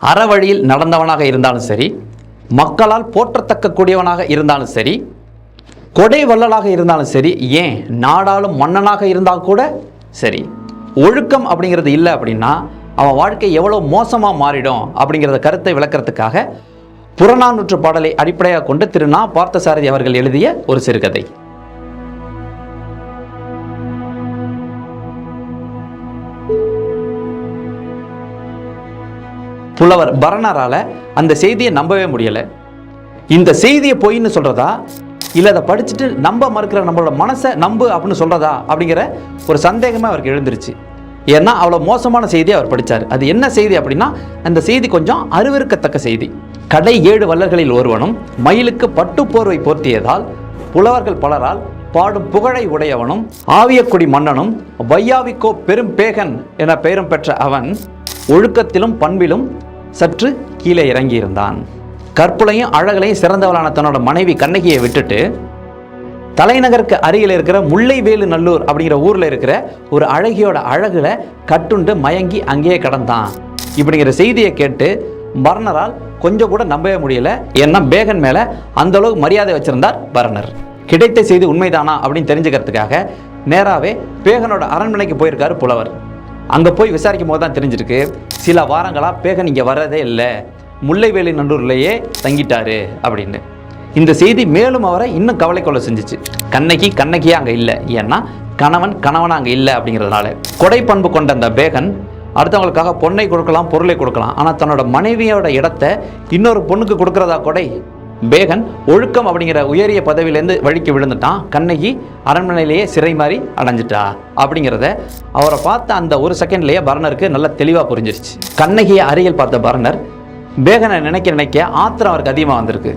அறவழியில் நடந்தவனாக இருந்தாலும் சரி, மக்களால் போற்றத்தக்க கூடியவனாக இருந்தாலும் சரி, கொடை வள்ளலாக இருந்தாலும் சரி, ஏன் நாடாளும் மன்னனாக இருந்தால் கூட சரி, ஒழுக்கம் அப்படிங்கிறது இல்லை அப்படின்னா அவன் வாழ்க்கை எவ்வளோ மோசமாக மாறிடும் அப்படிங்கிறத கருத்தை விளக்கிறதுக்காக புறநானூற்று பாடலை அடிப்படையாக கொண்டு திரு நா. பார்த்தசாரதி அவர்கள் எழுதிய ஒரு சிறுகதை. புலவர் பரணரால அந்த செய்தியை நம்பவே முடியலை. இந்த செய்தியை பொய்ன்னு சொல்றதா இல்லை அதை படிச்சுட்டு நம்ப மறுக்கிற நம்மளோட மனசை நம்பு அப்படின்னு சொல்றதா அப்படிங்கிற ஒரு சந்தேகமே அவருக்கு எழுந்துருச்சு. ஏன்னா அவ்வளோ மோசமான செய்தியை அவர் படித்தார். அது என்ன செய்தி அப்படின்னா, அந்த செய்தி கொஞ்சம் அருவருக்கத்தக்க செய்தி. கடை 7 வள்ளல்களில் ஒருவனும் மயிலுக்கு பட்டு போர்வை போர்த்தியதால் புலவர்கள் பலரால் பாடும் புகழை உடையவனும் ஆவியக்குடி மன்னனும் வையாவிக்கோ பெரும் பேகன் என பெயரும் பெற்ற அவன் ஒழுக்கத்திலும் பண்பிலும் சற்று கீழே இறங்கியிருந்தான். கற்புலையும் அழகலையும் சிறந்தவளான தன்னோட மனைவி கண்ணகியை விட்டுட்டு தலைநகருக்கு அருகில் இருக்கிற முல்லைவேலு நல்லூர் அப்படிங்கிற ஊரில் இருக்கிற ஒரு அழகியோட அழகுல கட்டுண்டு மயங்கி அங்கேயே கடந்தான். இப்படிங்கிற செய்தியை கேட்டு பரணரால் கொஞ்சம் கூட நம்பவே முடியல. ஏன்னா பேகன் மேலே அந்த அளவுக்கு மரியாதை வச்சிருந்தார் பரணர். கிடைத்த செய்தி உண்மைதானா அப்படின்னு தெரிஞ்சுக்கிறதுக்காக நேராகவே பேகனோட அரண்மனைக்கு போயிருக்காரு புலவர். அங்கே போய் விசாரிக்கும் போது தான் தெரிஞ்சிருக்கு, சில வாரங்களாக பேகன் இங்கே வர்றதே இல்லை, முல்லைவேலி நல்லூர்லேயே தங்கிட்டாரு அப்படின்னு. இந்த செய்தி மேலும் அவரை இன்னும் கவலை கொள்ள செஞ்சிச்சு. கண்ணகியே அங்கே இல்லை, ஏன்னா கணவன் அங்கே இல்லை அப்படிங்கிறதுனால. கொடை பண்பு கொண்ட அந்த பேகன் அடுத்தவங்களுக்காக பொண்ணை கொடுக்கலாம், பொருளை கொடுக்கலாம், ஆனால் தன்னோட மனைவியோட இடத்தை இன்னொரு பொண்ணுக்கு கொடுக்கறதா கொடை? பேகன் ஒழுக்கம் அப்படிங்கிற உயரிய பதவியிலேருந்து வழிக்கு விழுந்துட்டான். கண்ணகி அரண்மனையிலேயே சிறை மாதிரி அடைஞ்சிட்டா அப்படிங்கிறத அவரை பார்த்த அந்த ஒரு செகண்ட்லேயே பரணருக்கு நல்லா தெளிவாக புரிஞ்சிருச்சு. கண்ணகியை அருகில் பார்த்த பரணர் பேகனை நினைக்க ஆத்திரம் அவருக்கு அதிகமாக வந்திருக்கு.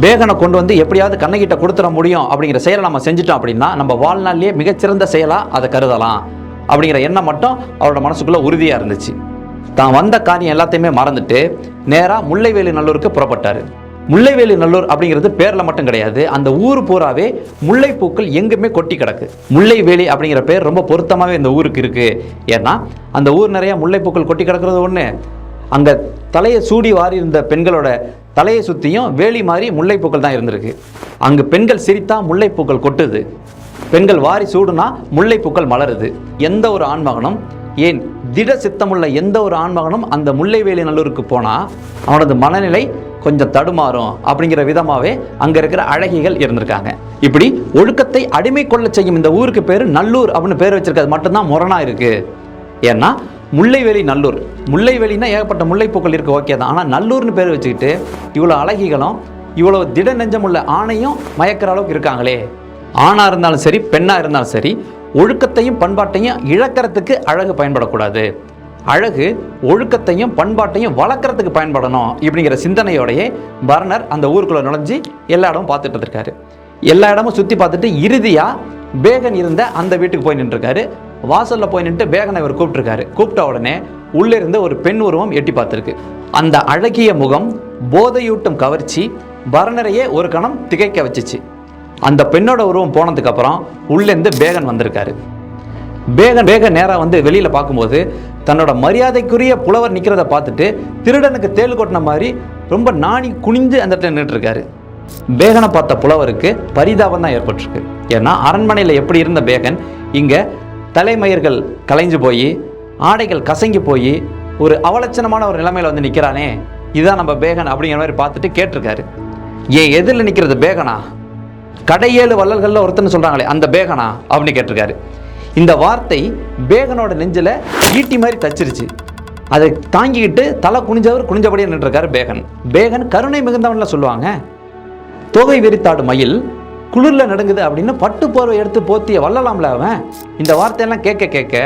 பேகனை கொண்டு வந்து எப்படியாவது கண்ணகிட்ட கொடுத்துட முடியும் அப்படிங்கிற செயலை நம்ம செஞ்சுட்டோம் அப்படின்னா நம்ம வாழ்நாள்லேயே மிகச்சிறந்த செயலாக அதை கருதலாம் அப்படிங்கிற எண்ணம் மட்டும் அவரோட மனசுக்குள்ளே உறுதியாக இருந்துச்சு. தான் வந்த காரியம் எல்லாத்தையுமே மறந்துட்டு நேராக முல்லைவேலி நல்லூருக்கு புறப்பட்டார். முல்லைவேலி நல்லூர் அப்படிங்கிறது பேரில் மட்டும் கிடையாது, அந்த ஊர் பூராவே முல்லைப்பூக்கள் எங்குமே கொட்டி கிடக்கு. முல்லைவேலி அப்படிங்கிற பேர் ரொம்ப பொருத்தமாகவே இந்த ஊருக்கு இருக்குது. ஏன்னா அந்த ஊர் நிறையா முல்லைப்பூக்கள் கொட்டி கிடக்கிறது ஒன்று, அங்கே தலையை சூடி வாரி இருந்த பெண்களோட தலையை சுற்றியும் வேலி மாதிரி முல்லைப்பூக்கள் தான் இருந்திருக்கு. அங்கு பெண்கள் சிரித்தா முல்லைப்பூக்கள் கொட்டுது, பெண்கள் வாரி சூடுனா முல்லைப்பூக்கள் மலருது. எந்த ஒரு ஆண்மகனும், ஏன் திட சித்தமுள்ள எந்த ஒரு ஆண்மகனும் அந்த முல்லைவேலி நல்லூருக்கு போனால் அவனது மனநிலை கொஞ்சம் தடுமாறும் அப்படிங்கிற விதமாகவே அங்கே இருக்கிற அழகிகள் இருந்திருக்காங்க. இப்படி ஒழுக்கத்தை அடிமை கொள்ள செய்யும் இந்த ஊருக்கு பேர் நல்லூர் அப்படின்னு பேர் வச்சிருக்கிறது மட்டும்தான் முரணாக இருக்குது. ஏன்னா முல்லைவேலி நல்லூர், முல்லைவேலின்னா ஏகப்பட்ட முல்லைப்பூக்கள் இருக்குது, ஓகே தான். ஆனால் நல்லூர்னு பேர் வச்சுக்கிட்டு இவ்வளோ அழகிகளும் இவ்வளோ திட நெஞ்சமுள்ள ஆணையும் மயக்கிற அளவுக்கு இருக்காங்களே. ஆணாக இருந்தாலும் சரி, பெண்ணாக இருந்தாலும் சரி, ஒழுக்கத்தையும் பண்பாட்டையும் இழக்கிறதுக்கு அழகு பயன்படக்கூடாது. அழகு ஒழுக்கத்தையும் பண்பாட்டையும் வளர்க்குறதுக்கு பயன்படணும் இப்படிங்கிற சிந்தனையோடையே பரணர் அந்த ஊருக்குள்ளே நுழைஞ்சி எல்லா இடமும் பார்த்துட்டு இருக்காரு. எல்லா இடமும் சுற்றி பார்த்துட்டு இறுதியாக பேகன் இருந்த அந்த வீட்டுக்கு போய் நின்றுருக்காரு. வாசலில் போய் நின்று பேகனை இவர் கூப்பிட்டுருக்காரு. கூப்பிட்ட உடனே உள்ளிருந்து ஒரு பெண் உருவம் எட்டி பார்த்துருக்கு. அந்த அழகிய முகம், போதையூட்டும் கவர்ச்சி பரணரையே ஒரு கணம் திகைக்க வச்சிச்சு. அந்த பெண்ணோட உருவம் போனதுக்கப்புறம் உள்ளேருந்து பேகன் வந்திருக்காரு. பேகன் நேராக வந்து வெளியில் பார்க்கும்போது தன்னோட மரியாதைக்குரிய புலவர் நிற்கிறத பார்த்துட்டு திருடனுக்கு தேள் கொட்டின மாதிரி ரொம்ப நாணி குனிஞ்சு அந்த இடத்துல நின்றுட்டுருக்காரு. பேகனை பார்த்த புலவருக்கு பரிதாபம் தான் ஏற்பட்டிருக்கு. ஏன்னா அரண்மனையில் எப்படி இருந்த பேகன் இங்கே தலைமயிர்கள் கலைஞ்சு போய் ஆடைகள் கசங்கி போய் ஒரு அவலட்சணமான ஒரு நிலைமையில் வந்து நிற்கிறானே, இதுதான் நம்ம பேகன் அப்படிங்கிற மாதிரி பார்த்துட்டு கேட்டிருக்காரு. ஏன் எதிரில் நிற்கிறது பேகனா? கடை 7 வள்ளல்களில் ஒருத்தன்னு சொல்கிறாங்களே அந்த பேகனா அப்படின்னு கேட்டிருக்காரு. இந்த வார்த்தை பேகனோட நெஞ்சில் ஈட்டி மாதிரி தச்சிருச்சு. அதை தாங்கிக்கிட்டு தலை குனிஞ்சபடியே நின்றுருக்காரு பேகன். பேகன் கருணை மிகுந்தவன்ல சொல்லுவாங்க. தொகை விரித்தாடு மயில் குளிரில் நடுங்குது அப்படின்னு பட்டு போர்வை எடுத்து போத்திய வள்ளலாம்ல அவன். இந்த வார்த்தையெல்லாம் கேட்க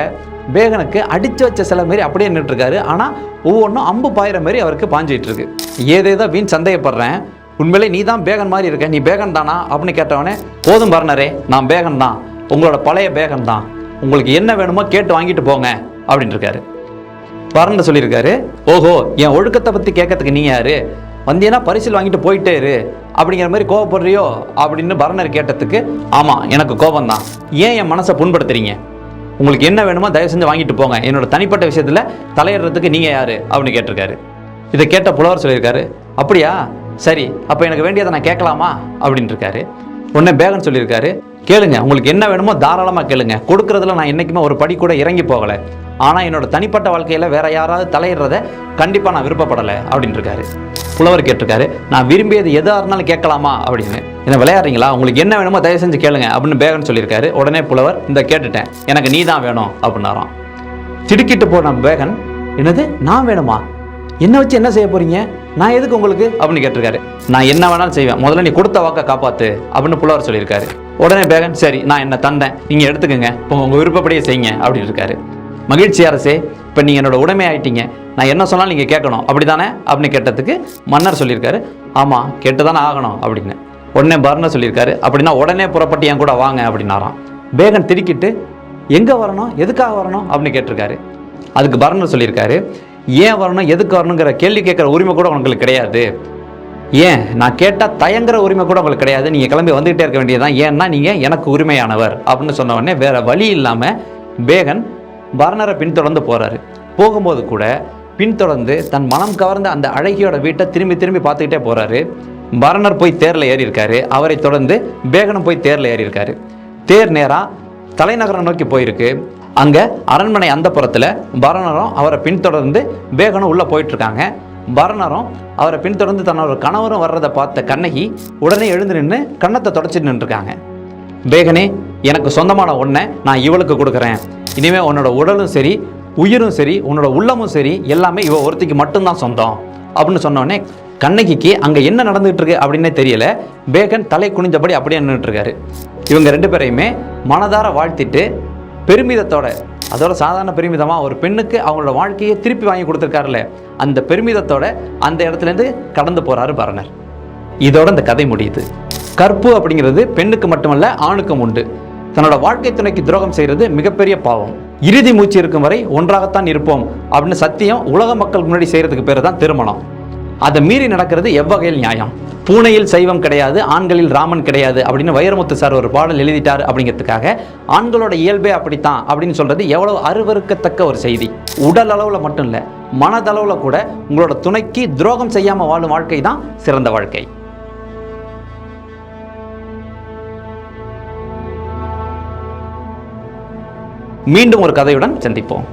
பேகனுக்கு அடித்து வச்ச சில மாரி அப்படியே நின்றுருக்காரு. ஆனால் ஒவ்வொன்றும் அம்பு பாயிற மாதிரி அவருக்கு பாஞ்சிட்டு இருக்கு. ஏதேதோ வீண் சந்தேகப்படுறேன், உண்மையிலே நீ தான் பேகன் மாதிரி இருக்க, நீ பேகன் தானா அப்படின்னு கேட்டவனே, போதும் பரணரே, நான் பேகன் தான், உங்களோட பழைய பேகன் தான், உங்களுக்கு என்ன வேணுமோ கேட்டு வாங்கிட்டு போங்க அப்படின்னு இருக்காரு. பரணர் சொல்லியிருக்காரு, ஓஹோ என் ஒழுக்கத்தை பற்றி கேட்கறதுக்கு நீ யாரு, வந்தியனா பரிசில் வாங்கிட்டு போயிட்டே இரு அப்படிங்கிற மாதிரி கோவப்படுறியோ அப்படின்னு பரணர் கேட்டதுக்கு, ஆமாம் எனக்கு கோபம்தான், ஏன் என் மனசை புண்படுத்துறீங்க, உங்களுக்கு என்ன வேணுமோ தயவு செஞ்சு வாங்கிட்டு போங்க, என்னோட தனிப்பட்ட விஷயத்தில் தலையிடுறதுக்கு நீங்கள் யார் அப்படின்னு கேட்டிருக்காரு. இதை கேட்ட புலவர் சொல்லியிருக்காரு, அப்படியா, சரி, அப்போ எனக்கு வேண்டியதை நான் கேட்கலாமா அப்படின்னு இருக்காரு. உடனே பேகன் சொல்லியிருக்காரு, கேளுங்க, உங்களுக்கு என்ன வேணுமோ தாராளமாக கேளுங்க, கொடுக்குறதுல நான் என்றைக்குமே ஒரு படி கூட இறங்கி போகலை, ஆனால் என்னோட தனிப்பட்ட வாழ்க்கையில் வேற யாராவது தலையிடுறத கண்டிப்பாக நான் விருப்பப்படலை அப்படின்னு இருக்காரு. புலவர் கேட்டிருக்காரு, நான் விரும்பியது எதாக இருந்தாலும் கேட்கலாமா அப்படின்னு. என்ன விளையாடுறீங்களா, உங்களுக்கு என்ன வேணுமோ தயவு செஞ்சு கேளுங்க அப்படின்னு பேகன் சொல்லியிருக்காரு. உடனே புலவர், இந்த கேட்டுட்டேன், எனக்கு நீ தான் வேணும் அப்படின்னாராம். திடுக்கிட்டு போன பேகன், என்னது நான் வேணுமா, என்ன வச்சு என்ன செய்ய போறீங்க, நான் எதுக்கு உங்களுக்கு அப்படின்னு கேட்டிருக்காரு. நான் என்ன வேணாலும் செய்வேன், முதல்ல நீ கொடுத்த வாக்க காப்பாத்து அப்படின்னு புலவர் சொல்லியிருக்காரு. உடனே பேகன், சரி நான் என்ன தந்தேன், நீங்க எடுத்துக்கங்க, உங்க விருப்பப்படியே செய்யுங்க அப்படின்னு இருக்காரு. மகிழ்ச்சி அரசே, இப்போ நீங்கள் என்னோட உடைமை ஆயிட்டீங்க, நான் என்ன சொன்னாலும் நீங்கள் கேட்கணும் அப்படிதானே அப்படின்னு கேட்டதுக்கு மன்னர் சொல்லியிருக்காரு, ஆமாம் கேட்டு தானே ஆகணும் அப்படின்னு. உடனே பர்னர் சொல்லியிருக்காரு, அப்படின்னா உடனே புறப்பட்டு என் கூட வாங்க அப்படின்னாராம். பேகன் திடுக்கிட்டு, எங்கே வரணும், எதுக்காக வரணும் அப்படின்னு கேட்டிருக்காரு. அதுக்கு பர்னர் சொல்லியிருக்காரு, ஏன் வரணும் எதுக்கு வரணுங்கிற கேள்வி கேட்குற உரிமை கூட உங்களுக்கு கிடையாது, ஏன் நான் கேட்டால் தயங்குற உரிமை கூட உங்களுக்கு கிடையாது, நீங்கள் கிளம்பி வந்துகிட்டே இருக்க வேண்டியதுதான், ஏன்னா நீங்கள் எனக்கு உரிமையானவர் அப்படின்னு சொன்ன உடனே வேற வழி இல்லாமல் பேகன் பர்னரை பின்தொடர்ந்து போகிறாரு. போகும்போது கூட பின்தொடர்ந்து தன் மனம் கவர்ந்த அந்த அழகியோட வீட்டை திரும்பி திரும்பி பார்த்துக்கிட்டே போகிறாரு. பர்னர் போய் தேரில் ஏறி இருக்காரு, அவரை தொடர்ந்து பேகனும் போய் தேரில் ஏறி இருக்காரு. தேர் நேராக தலைநகரம் நோக்கி போயிருக்கு. அங்கே அரண்மனை அந்த புறத்தில் பர்னரும் அவரை பின்தொடர்ந்து பேகனும் உள்ளே போயிட்டுருக்காங்க. பர்னரும் அவரை பின்தொடர்ந்து தன்னோட கணவரும் வர்றதை பார்த்த கண்ணகி உடனே எழுந்து நின்று கன்னத்தை தொடச்சிட்டு நின்றுருக்காங்க. பேகனே, எனக்கு சொந்தமான ஒன்றை நான் இவளுக்கு கொடுக்குறேன், இனிமேல் உன்னோட உடலும் சரி உயிரும் சரி உன்னோட உள்ளமும் சரி எல்லாமே இவ ஒருத்திக்கு மட்டும்தான் சொந்தம் அப்படின்னு சொன்னோடனே கண்ணகிக்கு அங்கே என்ன நடந்துகிட்டு இருக்கு அப்படின்னே தெரியல. பேகன் தலை குனிஞ்சபடி அப்படியே நின்றுட்டு இருக்காரு. இவங்க ரெண்டு பேரையுமே மனதார வாழ்த்திட்டு பெருமிதத்தோட, அதோட சாதாரண பெருமிதமாக ஒரு பெண்ணுக்கு அவங்களோட வாழ்க்கையை திருப்பி வாங்கி கொடுத்துருக்காருல்ல, அந்த பெருமிதத்தோட அந்த இடத்துலேருந்து கடந்து போகிறாரு பர்னர். இதோட இந்த கதை முடியுது. கற்பு அப்படிங்கிறது பெண்ணுக்கு மட்டுமல்ல ஆணுக்கும் உண்டு. தன்னோட வாழ்க்கை துணைக்கு துரோகம் செய்கிறது மிகப்பெரிய பாவம். இறுதி மூச்சு இருக்கும் வரை ஒன்றாகத்தான் இருப்போம் அப்படின்னு சத்தியம் உலக மக்கள் முன்னாடி செய்கிறதுக்கு பேர் தான் திருமணம். அதை மீறி நடக்கிறது எவ்வகையில் நியாயம்? பூனையில் சைவம் கிடையாது, ஆண்களில் ராமன் கிடையாது அப்படின்னு வைரமுத்து சார் ஒரு பாடல் எழுதிட்டார். அப்படிங்கிறதுக்காக ஆண்களோட இயல்பே அப்படித்தான் அப்படின்னு சொல்றது எவ்வளவு அருவருக்கத்தக்க ஒரு செய்தி. உடல் அளவில் மட்டும் இல்லை, மனதளவில் கூட உங்களோட துணைக்கு துரோகம் செய்யாமல் வாழும் வாழ்க்கை தான் சிறந்த வாழ்க்கை. மீண்டும் ஒரு கதையுடன் சந்திப்போம்.